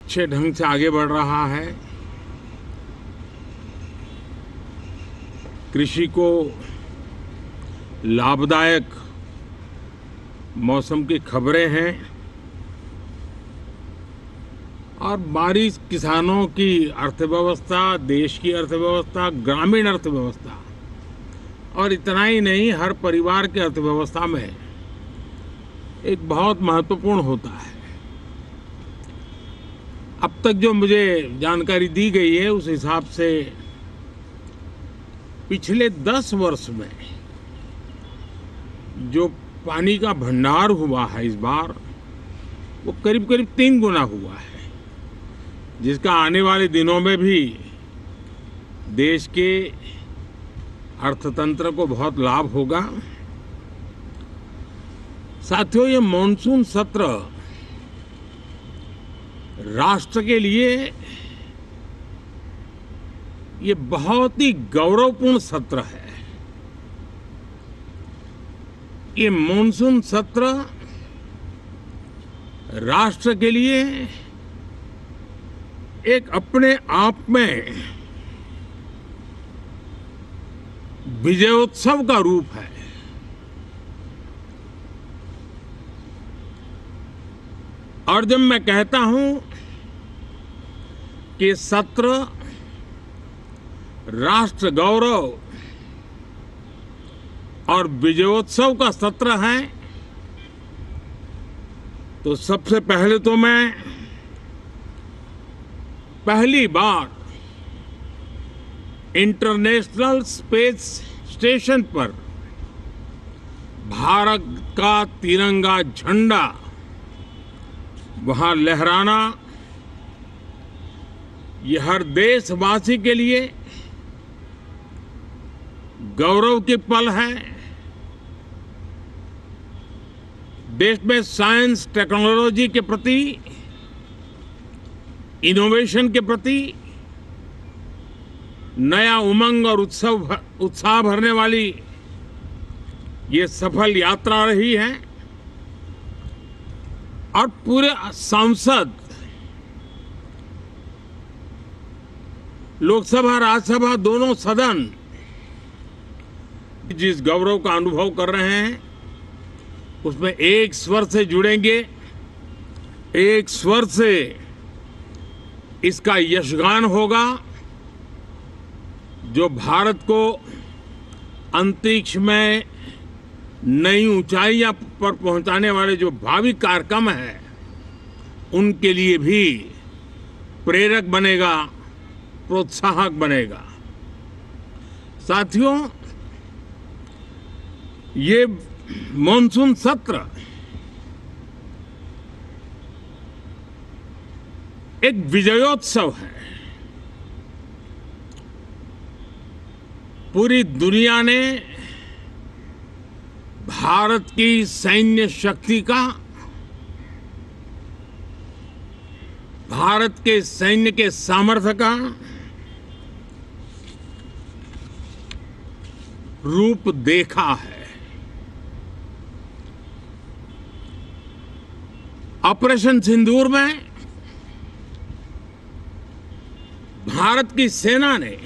अच्छे ढंग से आगे बढ़ रहा है। कृषि को लाभदायक मौसम की खबरें हैं और बारिश किसानों की अर्थव्यवस्था, देश की अर्थव्यवस्था, ग्रामीण अर्थव्यवस्था और इतना ही नहीं, हर परिवार की अर्थव्यवस्था में एक बहुत महत्वपूर्ण होता है। अब तक जो मुझे जानकारी दी गई है उस हिसाब से पिछले 10 वर्ष में जो पानी का भंडार हुआ है इस बार, वो करीब करीब 3 गुना हुआ है, जिसका आने वाले दिनों में भी देश के अर्थतंत्र को बहुत लाभ होगा। साथियों, ये मॉनसून सत्र राष्ट्र के लिए ये बहुत ही गौरवपूर्ण सत्र है। ये मॉनसून सत्र राष्ट्र के लिए एक अपने आप में विजयोत्सव का रूप है। और जब मैं कहता हूं कि सत्र राष्ट्र गौरव और विजयोत्सव का सत्र है, तो सबसे पहले तो मैं पहली बार इंटरनेशनल स्पेस स्टेशन पर भारत का तिरंगा झंडा वहां लहराना, ये हर देशवासी के लिए गौरव की पल है। देश में साइंस टेक्नोलॉजी के प्रति, इनोवेशन के प्रति नया उमंग और उत्साह भरने वाली ये सफल यात्रा रही है। और पूरे सांसद, लोकसभा राज्यसभा दोनों सदन जिस गौरव का अनुभव कर रहे हैं उसमें एक स्वर से जुड़ेंगे, एक स्वर से इसका यशगान होगा। जो भारत को अंतरिक्ष में नई ऊंचाइयां पर पहुंचाने वाले जो भावी कार्यक्रम हैं, उनके लिए भी प्रेरक बनेगा, प्रोत्साहक बनेगा। साथियों, ये मॉनसून सत्र एक विजयोत्सव है। पूरी दुनिया ने भारत की सैन्य शक्ति का, भारत के सैन्य के सामर्थ्य का रूप देखा है। ऑपरेशन सिंदूर में भारत की सेना ने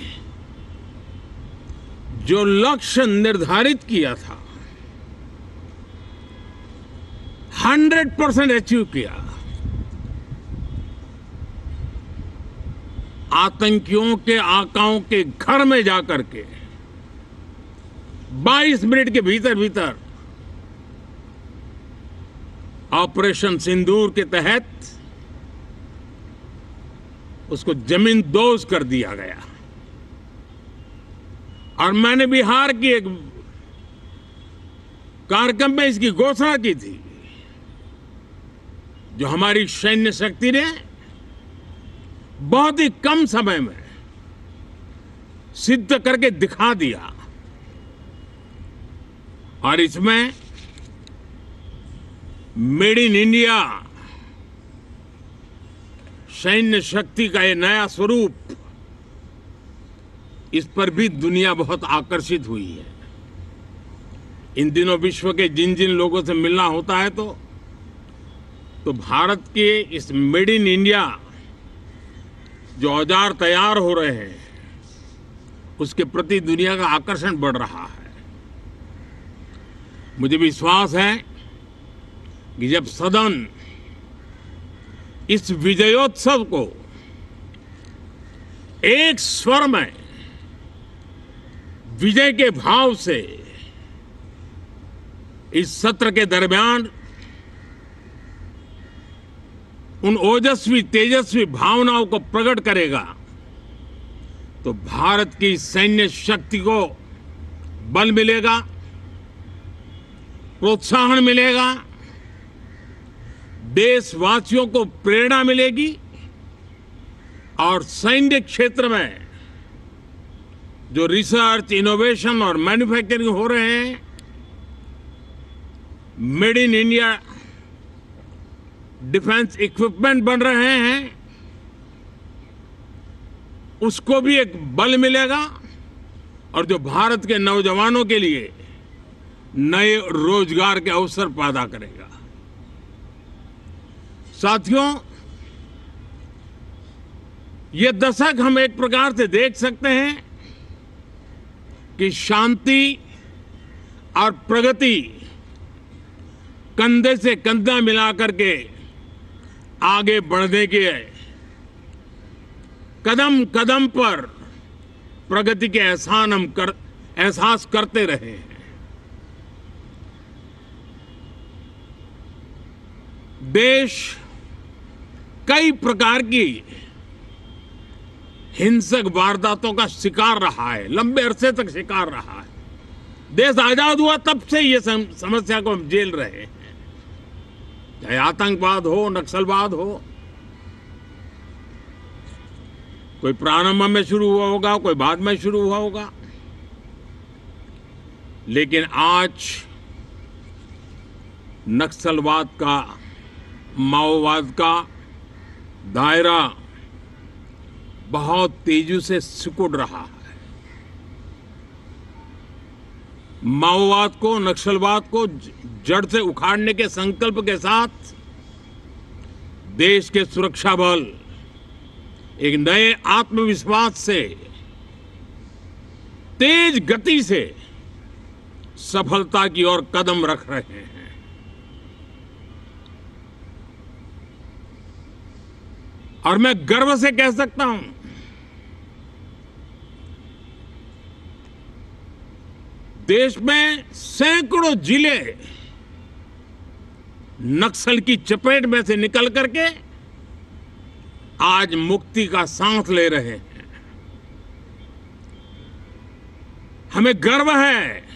जो लक्ष्य निर्धारित किया था 100% अचीव किया। आतंकियों के आकाओं के घर में जाकर के 22 मिनट के भीतर भीतर ऑपरेशन सिंदूर के तहत उसको जमींदोज कर दिया गया। और मैंने बिहार की एक कार्यक्रम में इसकी घोषणा की थी, जो हमारी सैन्य शक्ति ने बहुत ही कम समय में सिद्ध करके दिखा दिया। और इसमें मेड इन इंडिया सैन्य शक्ति का ये नया स्वरूप, इस पर भी दुनिया बहुत आकर्षित हुई है। इन दिनों विश्व के जिन जिन लोगों से मिलना होता है तो भारत के इस मेड इन इंडिया जो औजार तैयार हो रहे हैं उसके प्रति दुनिया का आकर्षण बढ़ रहा है। मुझे विश्वास है कि जब सदन इस विजयोत्सव को एक स्वर में विजय के भाव से इस सत्र के दरमियान उन ओजस्वी तेजस्वी भावनाओं को प्रकट करेगा तो भारत की सैन्य शक्ति को बल मिलेगा, प्रोत्साहन मिलेगा, देशवासियों को प्रेरणा मिलेगी और सैन्य क्षेत्र में जो रिसर्च, इनोवेशन और मैन्युफैक्चरिंग हो रहे हैं, made in India defence equipment बन रहे हैं, उसको भी एक बल मिलेगा और जो भारत के नौजवानों के लिए नए रोजगार के अवसर पैदा करेगा। साथियों, ये दशक हम एक प्रकार से देख सकते हैं कि शांति और प्रगति कंधे से कंधा मिलाकर के आगे बढ़ने के कदम कदम पर प्रगति के एहसास करते रहे हैं। देश कई प्रकार की हिंसक वारदातों का शिकार रहा है, लंबे अरसे तक शिकार रहा है। देश आजाद हुआ तब से ये समस्या को हम झेल रहे हैं, चाहे आतंकवाद हो, नक्सलवाद हो। कोई प्रारंभ में शुरू हुआ होगा, कोई बाद में शुरू हुआ होगा, लेकिन आज नक्सलवाद का, माओवाद का दायरा बहुत तेजी से सिकुड़ रहा है। माओवाद को, नक्सलवाद को जड़ से उखाड़ने के संकल्प के साथ देश के सुरक्षा बल एक नए आत्मविश्वास से, तेज गति से सफलता की ओर कदम रख रहे हैं। और मैं गर्व से कह सकता हूं, देश में सैकड़ों जिले नक्सल की चपेट में से निकल करके आज मुक्ति का सांस ले रहे हैं। हमें गर्व है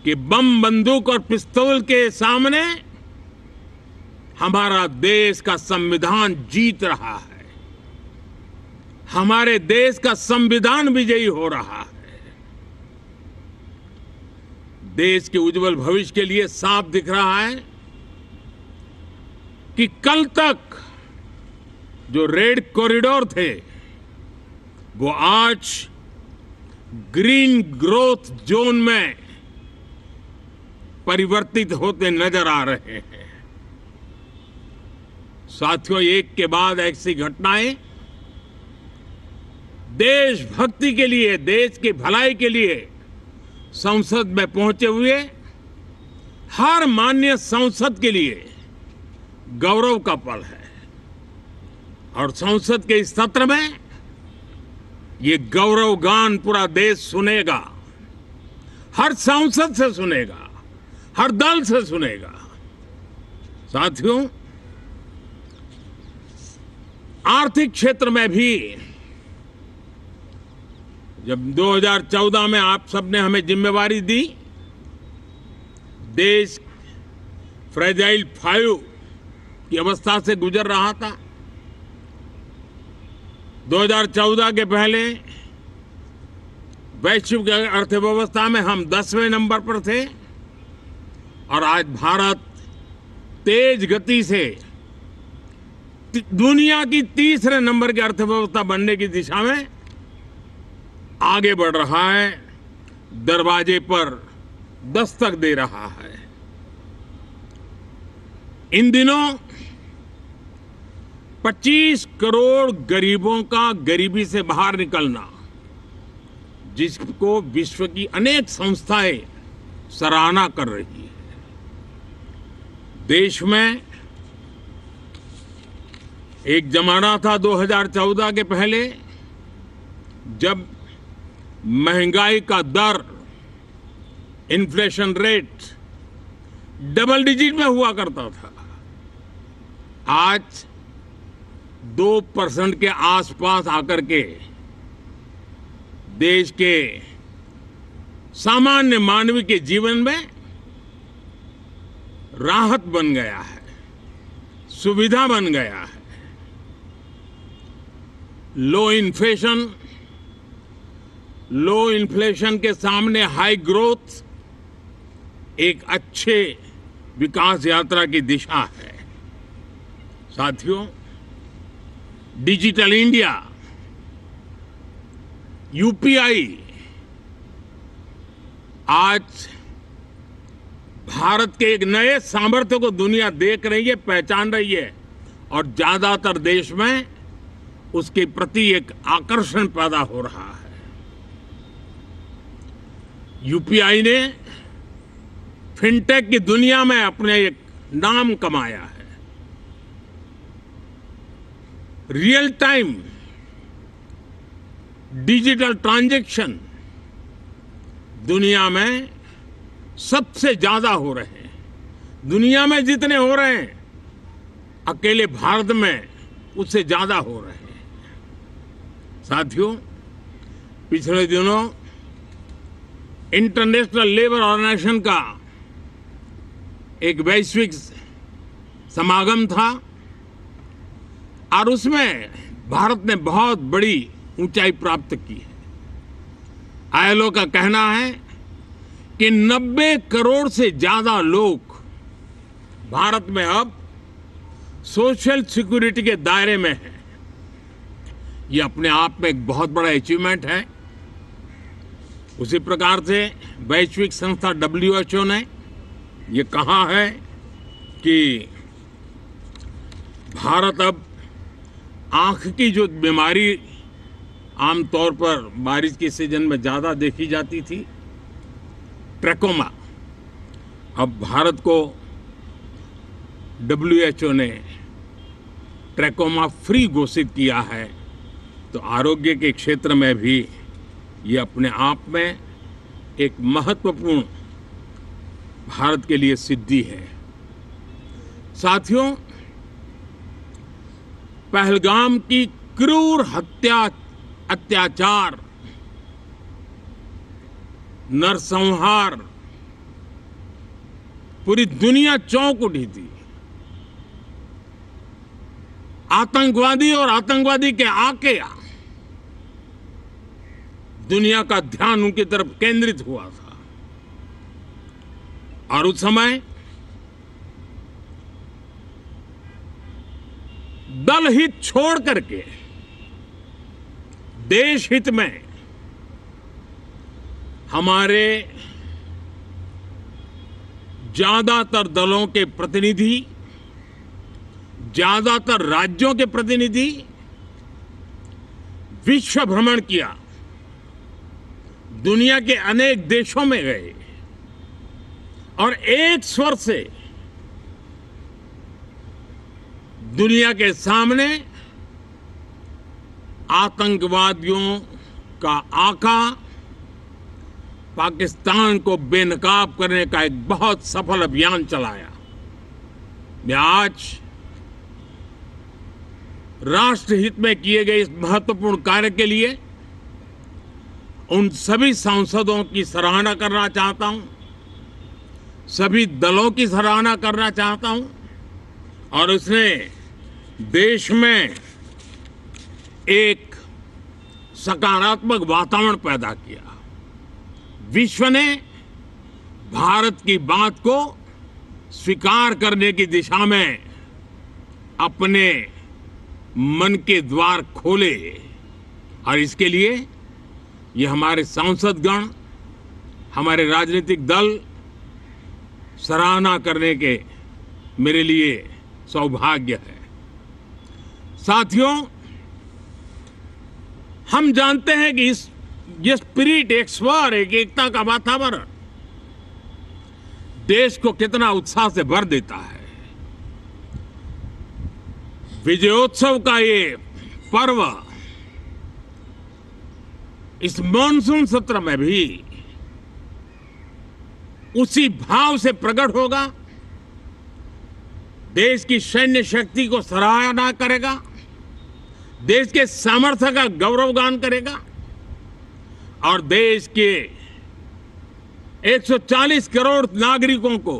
कि बम, बंदूक और पिस्तौल के सामने हमारा देश का संविधान जीत रहा है, हमारे देश का संविधान विजयी हो रहा है। देश के उज्जवल भविष्य के लिए साफ दिख रहा है कि कल तक जो रेड कॉरिडोर थे वो आज ग्रीन ग्रोथ जोन में परिवर्तित होते नजर आ रहे हैं। साथियों, एक के बाद ऐसी घटनाएं देशभक्ति के लिए, देश की भलाई के लिए संसद में पहुंचे हुए हर माननीय सांसद के लिए गौरव का पल है। और संसद के इस सत्र में ये गौरव गान पूरा देश सुनेगा, हर सांसद से सुनेगा, हर दल से सुनेगा। साथियों, आर्थिक क्षेत्र में भी जब 2014 में आप सबने हमें जिम्मेवारी दी, देश फ्रेजाइल 5 की अवस्था से गुजर रहा था। 2014 के पहले वैश्विक अर्थव्यवस्था में हम 10वें नंबर पर थे और आज भारत तेज गति से दुनिया की तीसरे नंबर की अर्थव्यवस्था बनने की दिशा में आगे बढ़ रहा है, दरवाजे पर दस्तक दे रहा है। इन दिनों 25 करोड़ गरीबों का गरीबी से बाहर निकलना, जिसको विश्व की अनेक संस्थाएं सराहना कर रही है। देश में एक जमाना था 2014 के पहले, जब महंगाई का दर, इन्फ्लेशन रेट डबल डिजिट में हुआ करता था। आज 2% के आसपास आकर के देश के सामान्य मानव के जीवन में राहत बन गया है, सुविधा बन गया है। लो इन्फ्लेशन के सामने हाई ग्रोथ एक अच्छे विकास यात्रा की दिशा है। साथियों, डिजिटल इंडिया, यूपीआई आज भारत के एक नए सामर्थ्य को दुनिया देख रही है, पहचान रही है, और ज्यादातर देश में उसके प्रति एक आकर्षण पैदा हो रहा है। यूपीआई ने फिनटेक की दुनिया में अपने एक नाम कमाया है। रियल टाइम डिजिटल ट्रांजैक्शन दुनिया में सबसे ज्यादा हो रहे हैं। दुनिया में जितने हो रहे हैं, अकेले भारत में उससे ज्यादा हो रहे हैं। साथियों, पिछले दिनों इंटरनेशनल लेबर ऑर्गेनाइजेशन का एक वैश्विक समागम था और उसमें भारत ने बहुत बड़ी ऊंचाई प्राप्त की है। आईएलओ का कहना है कि 90 करोड़ से ज्यादा लोग भारत में अब सोशल सिक्योरिटी के दायरे में हैं। ये अपने आप में एक बहुत बड़ा अचीवमेंट है। उसी प्रकार से वैश्विक संस्था WHO ने ये कहा है कि भारत अब आंख की जो बीमारी आमतौर पर बारिश के सीजन में ज्यादा देखी जाती थी, ट्रैकोमा, अब भारत को WHO ने ट्रैकोमा फ्री घोषित किया है। तो आरोग्य के क्षेत्र में भी ये अपने आप में एक महत्वपूर्ण भारत के लिए सिद्धि है। साथियों, पहलगाम की क्रूर अत्याचार, नरसंहार, पूरी दुनिया चौंक उठी थी। आतंकवादी और आतंकवादी के आके दुनिया का ध्यान उनकी तरफ केंद्रित हुआ था। और उस समय दल हित छोड़ करके देश हित में हमारे ज्यादातर दलों के प्रतिनिधि, ज्यादातर राज्यों के प्रतिनिधि विश्व भ्रमण किया, दुनिया के अनेक देशों में गए और एक स्वर से दुनिया के सामने आतंकवादियों का आका पाकिस्तान को बेनकाब करने का एक बहुत सफल अभियान चलाया। मैं आज राष्ट्र हित में किए गए इस महत्वपूर्ण कार्य के लिए उन सभी सांसदों की सराहना करना चाहता हूं, सभी दलों की सराहना करना चाहता हूं, और उसने देश में एक सकारात्मक वातावरण पैदा किया। विश्व ने भारत की बात को स्वीकार करने की दिशा में अपने मन के द्वार खोले, और इसके लिए ये हमारे सांसदगण, हमारे राजनीतिक दल सराहना करने के मेरे लिए सौभाग्य है। साथियों, हम जानते हैं कि ये स्पिरिट, एक स्वर, एक एकता का वातावरण देश को कितना उत्साह से भर देता है। विजयोत्सव का ये पर्व इस मॉनसून सत्र में भी उसी भाव से प्रकट होगा। देश की सैन्य शक्ति को सराहना करेगा, देश के सामर्थ्य का गौरवगान करेगा और देश के 140 करोड़ नागरिकों को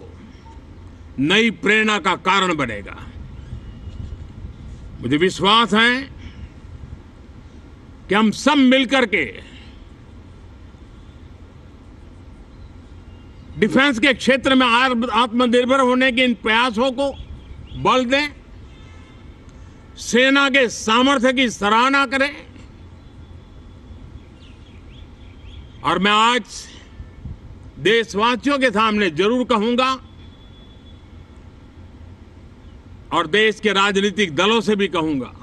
नई प्रेरणा का कारण बनेगा। मुझे विश्वास है कि हम सब मिलकर के डिफेंस के क्षेत्र में आत्मनिर्भर होने के इन प्रयासों को बल दें, सेना के सामर्थ्य की सराहना करें। और मैं आज देशवासियों के सामने जरूर कहूंगा और देश के राजनीतिक दलों से भी कहूंगा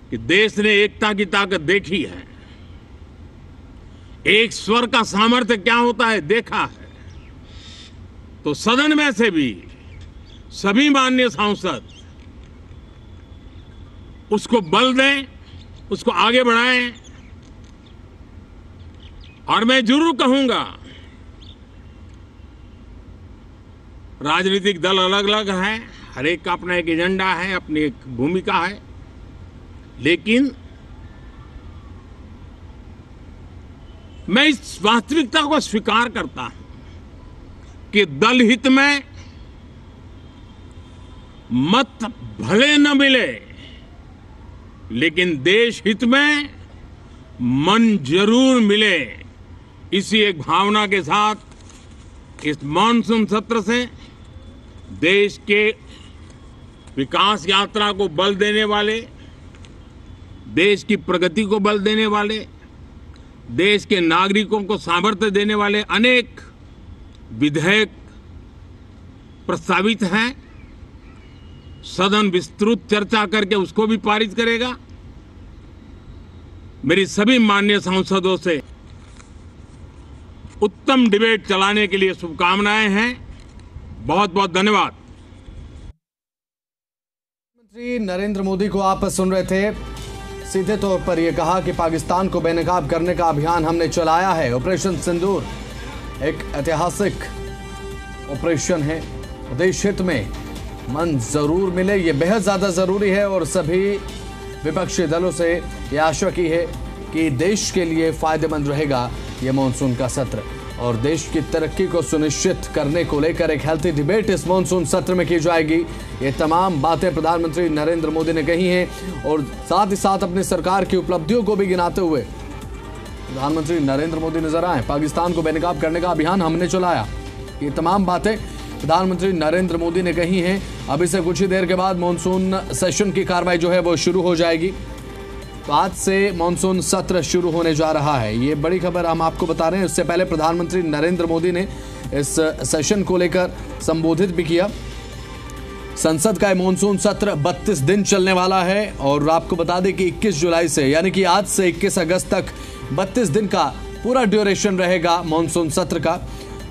कि देश ने एकता की ताकत देखी है, एक स्वर का सामर्थ्य क्या होता है देखा है। तो सदन में से भी सभी माननीय सांसद उसको बल दें, उसको आगे बढ़ाएं। और मैं जरूर कहूंगा, राजनीतिक दल अलग अलग हैं, हर एक का अपना एक एजेंडा है, अपनी एक भूमिका है, लेकिन मैं इस वास्तविकता को स्वीकार करता हूं कि दल हित में मत भले न मिले, लेकिन देश हित में मन जरूर मिले। इसी एक भावना के साथ इस मॉनसून सत्र से देश के विकास यात्रा को बल देने वाले, देश की प्रगति को बल देने वाले, देश के नागरिकों को सामर्थ्य देने वाले अनेक विधेयक प्रस्तावित हैं। सदन विस्तृत चर्चा करके उसको भी पारित करेगा। मेरी सभी माननीय सांसदों से उत्तम डिबेट चलाने के लिए शुभकामनाएं हैं। बहुत बहुत धन्यवाद। प्रधानमंत्री नरेंद्र मोदी को आप सुन रहे थे। सीधे तौर पर यह कहा कि पाकिस्तान को बेनकाब करने का अभियान हमने चलाया है। ऑपरेशन सिंदूर एक ऐतिहासिक ऑपरेशन है। देश हित में मन जरूर मिले, ये बेहद ज्यादा जरूरी है और सभी विपक्षी दलों से यह आशा की है कि देश के लिए फायदेमंद रहेगा ये मॉनसून का सत्र और देश की तरक्की को सुनिश्चित करने को लेकर एक हेल्थी डिबेट इस मॉनसून सत्र में की जाएगी। ये तमाम बातें प्रधानमंत्री नरेंद्र मोदी ने कही हैं और साथ ही साथ अपनी सरकार की उपलब्धियों को भी गिनाते हुए प्रधानमंत्री नरेंद्र मोदी नजर आए। पाकिस्तान को बेनकाब करने का अभियान हमने चलाया, ये तमाम बातें प्रधानमंत्री नरेंद्र मोदी ने कही हैं। अभी से कुछ ही देर के बाद मॉनसून सेशन की कार्रवाई जो है वो शुरू हो जाएगी। तो आज से मॉनसून सत्र शुरू होने जा रहा है, ये बड़ी खबर हम आपको बता रहे हैं। इससे पहले प्रधानमंत्री नरेंद्र मोदी ने इस सेशन को लेकर संबोधित भी किया। संसद का मॉनसून सत्र 32 दिन चलने वाला है और आपको बता दें कि 21 जुलाई से यानी कि आज से 21 अगस्त तक 32 दिन का पूरा ड्यूरेशन रहेगा मॉनसून सत्र का।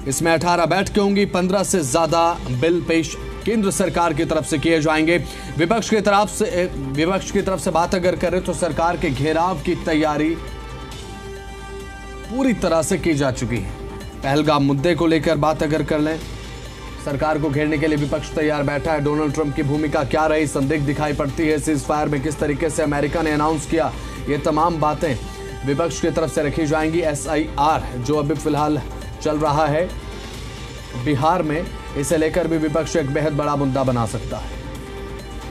इसमें 18 बैठकें होंगी, 15 से ज्यादा बिल पेश केंद्र सरकार की तरफ से किए जाएंगे। विपक्ष की तरफ से बात अगर करें तो सरकार के घेराव की तैयारी पूरी तरह से की जा चुकी है। पहलगाम मुद्दे को लेकर बात अगर कर लें, सरकार को घेरने के लिए विपक्ष तैयार बैठा है। डोनाल्ड ट्रंप की भूमिका क्या रही, संदिग्ध दिखाई पड़ती है। सीज फायर में किस तरीके से अमेरिका ने अनाउंस किया, ये तमाम बातें विपक्ष की तरफ से रखी जाएंगी। SIR जो अभी फिलहाल चल रहा है बिहार में, इसे लेकर भी विपक्ष एक बेहद बड़ा मुद्दा बना सकता है।